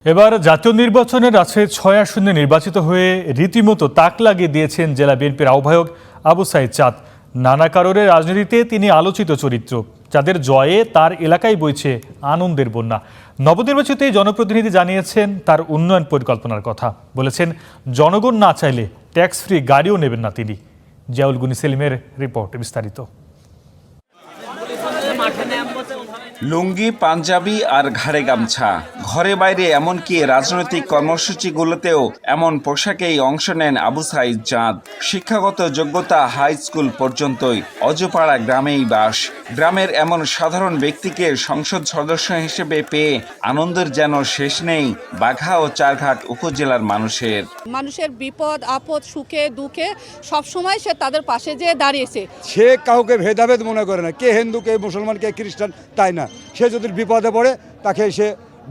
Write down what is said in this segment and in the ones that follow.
এবার জাতীয় নির্বাচনের আছে ৬ আসনে নির্বাচিত হয়ে রীতিমতো তাক লাগিয়ে দিয়েছেন জেলা বিএনপির আহ্বায়ক আবু সাইদ চাঁদ। নানা কারণে রাজনীতিতে তিনি আলোচিত চরিত্র, যাদের জয়ে তার এলাকায় বইছে আনন্দের বন্যা। নবনির্বাচিত এই জনপ্রতিনিধি জানিয়েছেন তার উন্নয়ন পরিকল্পনার কথা। বলেছেন জনগণ না চাইলে ট্যাক্স ফ্রি গাড়িও নেবেন না তিনি। জিয়াউল গনি সেলিমের রিপোর্ট বিস্তারিত। লুঙ্গি, পাঞ্জাবি আর ঘাড়ে গামছা, ঘরে বাইরে এমনকি রাজনৈতিক কর্মসূচিগুলোতেও এমন পোশাকেই অংশ নেন আবু সাইদ চাঁদ। শিক্ষাগত যোগ্যতা হাই স্কুল পর্যন্তই, অজপাড়া গ্রামেই বাস। গ্রামের এমন সাধারণ ব্যক্তিকে সংসদ সদস্য হিসেবে পেয়ে আনন্দের যেন শেষ নেই বাঘা ও চারঘাট উপজেলার মানুষের বিপদ আপদ সুখে দুঃখে সবসময় সে তাদের পাশে যেয়ে দাঁড়িয়েছে। সে কাউকে ভেদাভেদ মনে করে না, কে হিন্দু কে মুসলমান কে খ্রিস্টান তাই না। সে যদি বিপদে পড়ে তাকে সে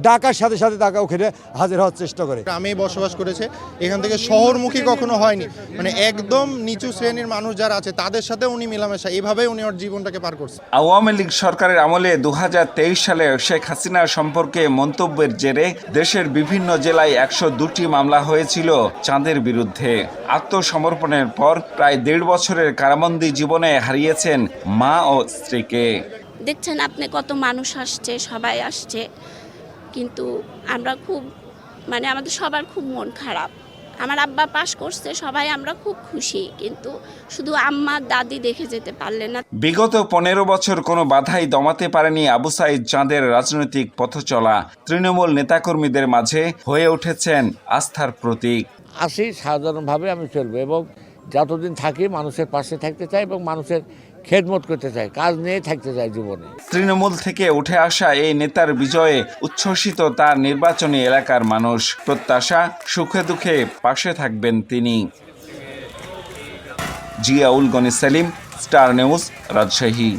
ডাকার সাথে সাথে তাকে ওখানে হাজির হওয়ার চেষ্টা করে। গ্রামেই বসবাস করেছে, এখান থেকে শহরমুখী কখনো হয়নি। মানে একদম নিচু শ্রেণীর মানুষ যারা আছে তাদের সাথে উনি মেলামেশা, এইভাবেই উনি ওর জীবনটাকে পার করছে। আওয়ামী লীগ সরকারের আমলে ২০২৩ সালে শেখ হাসিনা সম্পর্কে মন্তব্যের জেরে দেশের বিভিন্ন জেলায় ১০২টি মামলা হয়েছিল চাঁদের বিরুদ্ধে। আত্মসমর্পণের পর প্রায় ১.৫ বছরের কারাবন্দী জীবনে হারিয়েছেন মা ও স্ত্রীকে। দেখছেন আপনি কত মানুষ আসছে, সবাই আসছে, কিন্তু আমরা খুব আমাদের সবার খুব মন খারাপ। আমার আব্বা পাশ করছে, সবাই আমরা খুব খুশি, কিন্তু শুধু আম্মা দাদি দেখে যেতে পারলেন না। বিগত ১৫ বছর কোনো বাধাই দমাতে পারেনি আবু সাইদ চাঁদের রাজনৈতিক পথচলা। তৃণমূল নেতাকর্মীদের মাঝে হয়ে উঠেছেন আস্থার প্রতীক। আসি সাধারণভাবে আমি চলবো এবং যতদিন থাকি মানুষের পাশে থাকতে চাই এবং মানুষের খেদমত করতে চাই, কাজ নিয়ে থাকতে চাই জীবনে। তৃণমূল থেকে উঠে আসা এই নেতার বিজয়ে উচ্ছ্বসিত তার নির্বাচনী এলাকার মানুষ। প্রত্যাশা সুখে দুঃখে পাশে থাকবেন তিনি। Ziaul Gani Selim, star news, Rajshahi.